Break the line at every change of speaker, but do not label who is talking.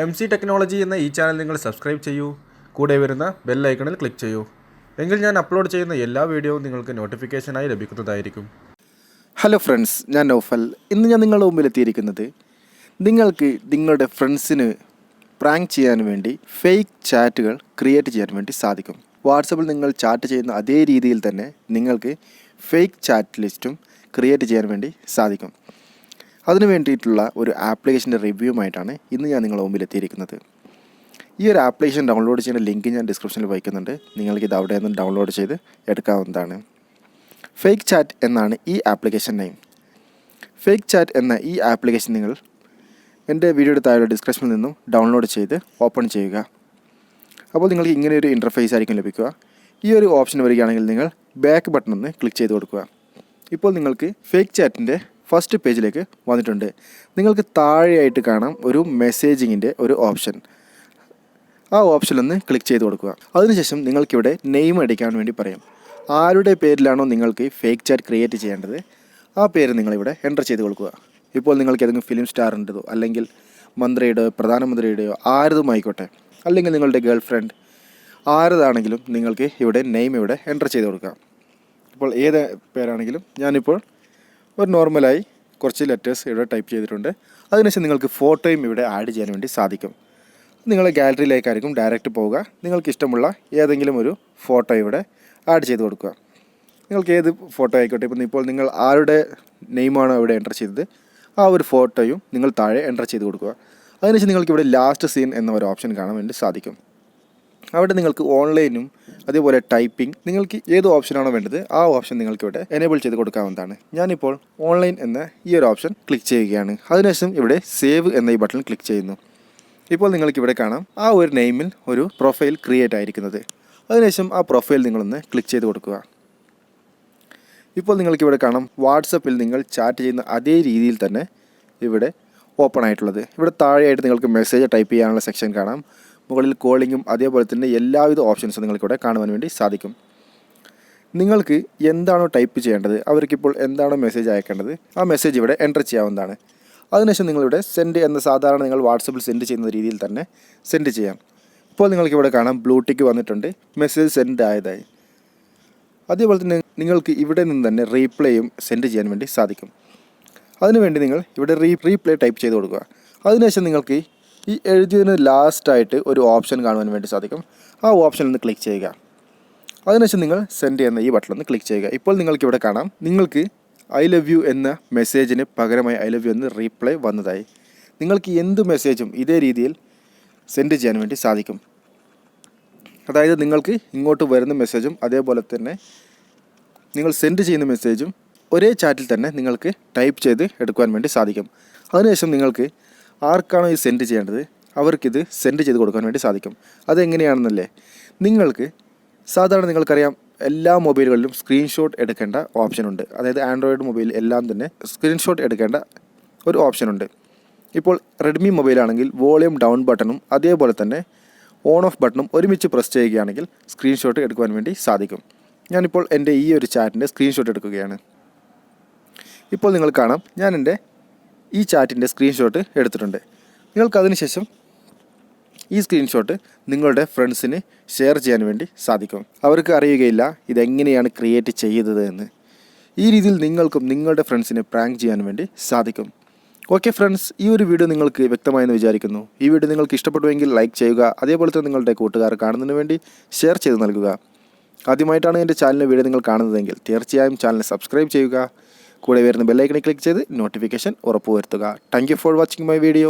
MC technology എന്ന ഈ channel നിങ്ങൾ സബ്സ്ക്രൈബ് ചെയ്യൂ. കൂടെ വരുന്ന ബെൽ ഐക്കണിൽ ക്ലിക്ക് ചെയ്യൂ. എങ്കിൽ ഞാൻ അപ്ലോഡ് ചെയ്യുന്ന എല്ലാ വീഡിയോയും നിങ്ങൾക്ക് നോട്ടിഫിക്കേഷനായി ലഭിക്കുന്നതായിരിക്കും.
ഹലോ ഫ്രണ്ട്സ്, ഞാൻ നൗഫൽ. ഇന്ന് ഞാൻ നിങ്ങളുടെ മുമ്പിൽ എത്തിയിരിക്കുന്നത് നിങ്ങൾക്ക് നിങ്ങളുടെ ഫ്രണ്ട്സിന് പ്രാങ്ക് ചെയ്യാൻ വേണ്ടി ഫേക്ക് ചാറ്റുകൾ ക്രിയേറ്റ് ചെയ്യാൻ വേണ്ടി സാധിക്കും. വാട്സപ്പിൽ നിങ്ങൾ ചാറ്റ് ചെയ്യുന്ന അതേ രീതിയിൽ തന്നെ നിങ്ങൾക്ക് ഫേക്ക് ചാറ്റ് ലിസ്റ്റും ക്രിയേറ്റ് ചെയ്യാൻ വേണ്ടി സാധിക്കും. അതിനു വേണ്ടിയിട്ടുള്ള ഒരു ആപ്ലിക്കേഷൻ്റെ റിവ്യൂമായിട്ടാണ് ഇന്ന് ഞാൻ നിങ്ങളുടെ മുമ്പിൽ എത്തിയിരിക്കുന്നത്. ഈ ഒരു ആപ്ലിക്കേഷൻ ഡൗൺലോഡ് ചെയ്യുന്ന ലിങ്ക് ഞാൻ ഡിസ്ക്രിപ്ഷനിൽ വയ്ക്കുന്നുണ്ട്. നിങ്ങൾക്കിത് അവിടെ നിന്ന് ഡൗൺലോഡ് ചെയ്ത് എടുക്കാവുന്നതാണ്. ഫേക്ക് ചാറ്റ് എന്നാണ് ഈ ആപ്ലിക്കേഷൻ നെയിം. ഫേക്ക് ചാറ്റ് എന്ന ഈ ആപ്ലിക്കേഷൻ നിങ്ങൾ എൻ്റെ വീഡിയോയുടെ താഴെ ഡിസ്ക്രിപ്ഷനിൽ നിന്നും ഡൗൺലോഡ് ചെയ്ത് ഓപ്പൺ ചെയ്യുക. അപ്പോൾ നിങ്ങൾക്ക് ഇങ്ങനെ ഒരു ഇൻ്റർഫേസ് ആയിരിക്കും ലഭിക്കുക. ഈ ഒരു ഓപ്ഷൻ വരികയാണെങ്കിൽ നിങ്ങൾ ബാക്ക് ബട്ടൺ ഒന്ന് ക്ലിക്ക് ചെയ്ത് കൊടുക്കുക. ഇപ്പോൾ നിങ്ങൾക്ക് ഫേക്ക് ചാറ്റിൻ്റെ ഫസ്റ്റ് പേജിലേക്ക് വന്നിട്ടുണ്ട്. നിങ്ങൾക്ക് താഴെയായിട്ട് കാണാം ഒരു മെസ്സേജിങ്ങിൻ്റെ ഒരു ഓപ്ഷൻ. ആ ഓപ്ഷനൊന്ന് ക്ലിക്ക് ചെയ്ത് കൊടുക്കുക. അതിനുശേഷം നിങ്ങൾക്കിവിടെ നെയിം അടിക്കാൻ വേണ്ടി പറയും. ആരുടെ പേരിലാണോ നിങ്ങൾക്ക് ഫേക്ക് ചാറ്റ് ക്രിയേറ്റ് ചെയ്യേണ്ടത് ആ പേര് നിങ്ങളിവിടെ എൻ്റർ ചെയ്ത് കൊടുക്കുക. ഇപ്പോൾ നിങ്ങൾക്ക് ഏതെങ്കിലും ഫിലിം സ്റ്റാറിൻ്റെതോ അല്ലെങ്കിൽ മന്ത്രിയുടെയോ പ്രധാനമന്ത്രിയുടെയോ ആരതുമായിക്കോട്ടെ, അല്ലെങ്കിൽ നിങ്ങളുടെ ഗേൾ ഫ്രണ്ട് ആരതാണെങ്കിലും നിങ്ങൾക്ക് ഇവിടെ നെയിം ഇവിടെ എൻ്റർ ചെയ്ത് കൊടുക്കുക. ഇപ്പോൾ ഏത് പേരാണെങ്കിലും ഞാനിപ്പോൾ ഒരു നോർമലായി കുറച്ച് ലെറ്റേഴ്സ് ഇവിടെ ടൈപ്പ് ചെയ്തിട്ടുണ്ട്. അതിനുശേഷം നിങ്ങൾക്ക് ഫോട്ടോയും ഇവിടെ ആഡ് ചെയ്യാൻ വേണ്ടി സാധിക്കും. നിങ്ങളെ ഗാലറിയിലേക്കായിരിക്കും ഡയറക്റ്റ് പോവുക. നിങ്ങൾക്ക് ഇഷ്ടമുള്ള ഏതെങ്കിലും ഒരു ഫോട്ടോ ഇവിടെ ആഡ് ചെയ്ത് കൊടുക്കുക. നിങ്ങൾക്ക് ഏത് ഫോട്ടോ ആയിക്കോട്ടെ. ഇപ്പോൾ നിങ്ങൾ ആരുടെ നെയിമാണോ ഇവിടെ എൻ്റർ ചെയ്തത് ആ ഒരു ഫോട്ടോയും നിങ്ങൾ താഴെ എൻ്റർ ചെയ്ത് കൊടുക്കുക. അതിനുശേഷം നിങ്ങൾക്ക് ഇവിടെ ലാസ്റ്റ് സീൻ എന്ന ഒരു ഓപ്ഷൻ കാണാൻ വേണ്ടി സാധിക്കും. അവിടെ നിങ്ങൾക്ക് ഓൺലൈനും അതേപോലെ ടൈപ്പിംഗ് നിങ്ങൾക്ക് ഏത് ഓപ്ഷനാണോ വേണ്ടത് ആ ഓപ്ഷൻ നിങ്ങൾക്ക് ഇവിടെ എനേബിൾ ചെയ്ത് കൊടുക്കാവുന്നതാണ്. ഞാനിപ്പോൾ ഓൺലൈൻ എന്ന ഈ ഒരു ഓപ്ഷൻ ക്ലിക്ക് ചെയ്യുകയാണ്. അതിനുശേഷം ഇവിടെ സേവ് എന്ന ഈ ബട്ടൺ ക്ലിക്ക് ചെയ്യുന്നു. ഇപ്പോൾ നിങ്ങൾക്ക് ഇവിടെ കാണാം ആ ഒരു നെയിമിൽ ഒരു പ്രൊഫൈൽ ക്രിയേറ്റ് ആയിരിക്കുന്നത്. അതിനുശേഷം ആ പ്രൊഫൈൽ നിങ്ങളൊന്ന് ക്ലിക്ക് ചെയ്ത് കൊടുക്കുക. ഇപ്പോൾ നിങ്ങൾക്കിവിടെ കാണാം വാട്സപ്പിൽ നിങ്ങൾ ചാറ്റ് ചെയ്യുന്ന അതേ രീതിയിൽ തന്നെ ഇവിടെ ഓപ്പൺ ആയിട്ടുള്ളത്. ഇവിടെ താഴെയായിട്ട് നിങ്ങൾക്ക് മെസ്സേജ് ടൈപ്പ് ചെയ്യാനുള്ള സെക്ഷൻ കാണാം. മുകളിൽ കോളിങ്ങും അതേപോലെ തന്നെ എല്ലാവിധ ഓപ്ഷൻസും നിങ്ങൾക്കിവിടെ കാണുവാൻ വേണ്ടി സാധിക്കും. നിങ്ങൾക്ക് എന്താണോ ടൈപ്പ് ചെയ്യേണ്ടത്, അവർക്കിപ്പോൾ എന്താണോ മെസ്സേജ് അയക്കേണ്ടത് ആ മെസ്സേജ് ഇവിടെ എൻ്റർ ചെയ്യാവുന്നതാണ്. അതിനുശേഷം നിങ്ങളിവിടെ സെൻഡ് എന്ന സാധാരണ നിങ്ങൾ വാട്സപ്പിൽ സെൻഡ് ചെയ്യുന്ന രീതിയിൽ തന്നെ സെൻഡ് ചെയ്യാം. ഇപ്പോൾ നിങ്ങൾക്കിവിടെ കാണാം ബ്ലൂ ടിക്ക് വന്നിട്ടുണ്ട്, മെസ്സേജ് സെൻഡ് ആയതായി. അതേപോലെ തന്നെ നിങ്ങൾക്ക് ഇവിടെ നിന്ന് തന്നെ റീപ്ലേയും സെൻഡ് ചെയ്യാൻ വേണ്ടി സാധിക്കും. അതിനുവേണ്ടി നിങ്ങൾ ഇവിടെ റീപ്ലേ ടൈപ്പ് ചെയ്ത് കൊടുക്കുക. അതിനുശേഷം നിങ്ങൾക്ക് ഈ എഴുതിയതിന് ലാസ്റ്റായിട്ട് ഒരു ഓപ്ഷൻ കാണുവാൻ വേണ്ടി സാധിക്കും. ആ ഓപ്ഷനിൽ നിന്ന് ക്ലിക്ക് ചെയ്യുക. അതിനുശേഷം നിങ്ങൾ സെൻഡ് ചെയ്യുന്ന ഈ ബട്ടണിൽ ക്ലിക്ക് ചെയ്യുക. ഇപ്പോൾ നിങ്ങൾക്കിവിടെ കാണാം നിങ്ങൾക്ക് ഐ ലവ് യു എന്ന മെസ്സേജിന് പകരമായി ഐ ലവ് യു എന്ന് റീപ്ലൈ വന്നതായി. നിങ്ങൾക്ക് എന്ത് മെസ്സേജും ഇതേ രീതിയിൽ സെൻഡ് ചെയ്യാൻ വേണ്ടി സാധിക്കും. അതായത് നിങ്ങൾക്ക് ഇങ്ങോട്ട് വരുന്ന മെസ്സേജും അതേപോലെ തന്നെ നിങ്ങൾ സെൻഡ് ചെയ്യുന്ന മെസ്സേജും ഒരേ ചാറ്റിൽ തന്നെ നിങ്ങൾക്ക് ടൈപ്പ് ചെയ്ത് എടുക്കുവാൻ വേണ്ടി സാധിക്കും. അതിനുശേഷം നിങ്ങൾക്ക് ആർക്കാണോ ഈ സെൻഡ് ചെയ്യേണ്ടത് അവർക്കിത് സെൻഡ് ചെയ്ത് കൊടുക്കാൻ വേണ്ടി സാധിക്കും. അതെങ്ങനെയാണെന്നല്ലേ, നിങ്ങൾക്ക് സാധാരണ നിങ്ങൾക്കറിയാം എല്ലാ മൊബൈലുകളിലും സ്ക്രീൻഷോട്ട് എടുക്കേണ്ട ഓപ്ഷനുണ്ട്. അതായത് ആൻഡ്രോയിഡ് മൊബൈൽ എല്ലാം തന്നെ സ്ക്രീൻഷോട്ട് എടുക്കേണ്ട ഒരു ഓപ്ഷനുണ്ട്. ഇപ്പോൾ റെഡ്മി മൊബൈലാണെങ്കിൽ വോളിയം ഡൗൺ ബട്ടണും അതേപോലെ തന്നെ ഓൺ ഓഫ് ബട്ടണും ഒരുമിച്ച് പ്രസ് ചെയ്യുകയാണെങ്കിൽ സ്ക്രീൻഷോട്ട് എടുക്കുവാൻ വേണ്ടി സാധിക്കും. ഞാനിപ്പോൾ എൻ്റെ ഈ ഒരു ചാറ്റിൻ്റെ സ്ക്രീൻഷോട്ട് എടുക്കുകയാണ്. ഇപ്പോൾ നിങ്ങൾ കാണാം ഞാൻ എൻ്റെ ഈ ചാറ്റിൻ്റെ സ്ക്രീൻഷോട്ട് എടുത്തിട്ടുണ്ട്. നിങ്ങൾക്കതിന് ശേഷം ഈ സ്ക്രീൻഷോട്ട് നിങ്ങളുടെ ഫ്രണ്ട്സിന് ഷെയർ ചെയ്യാൻ വേണ്ടി സാധിക്കും. അവർക്ക് അറിയുകയില്ല ഇതെങ്ങനെയാണ് ക്രിയേറ്റ് ചെയ്തത് എന്ന്. ഈ രീതിയിൽ നിങ്ങൾക്കും നിങ്ങളുടെ ഫ്രണ്ട്സിനെ പ്രാങ്ക് ചെയ്യാൻ വേണ്ടി സാധിക്കും. ഓക്കെ ഫ്രണ്ട്സ്, ഈ ഒരു വീഡിയോ നിങ്ങൾക്ക് വ്യക്തമായെന്ന് വിചാരിക്കുന്നു. ഈ വീഡിയോ നിങ്ങൾക്ക് ഇഷ്ടപ്പെട്ടുവെങ്കിൽ ലൈക്ക് ചെയ്യുക. അതേപോലെ തന്നെ നിങ്ങളുടെ കൂട്ടുകാർ കാണുന്നതിന് വേണ്ടി ഷെയർ ചെയ്ത് നൽകുക. ആദ്യമായിട്ടാണ് എൻ്റെ ചാനലിൻ്റെ വീഡിയോ നിങ്ങൾ കാണുന്നതെങ്കിൽ തീർച്ചയായും ചാനൽ സബ്സ്ക്രൈബ് ചെയ്യുക. കൂടെ വരുന്ന ബെല്ലൈക്കണിൽ ക്ലിക്ക് ചെയ്ത് നോട്ടിഫിക്കേഷൻ ഉറപ്പുവരുത്തുക. Thank you for watching my video.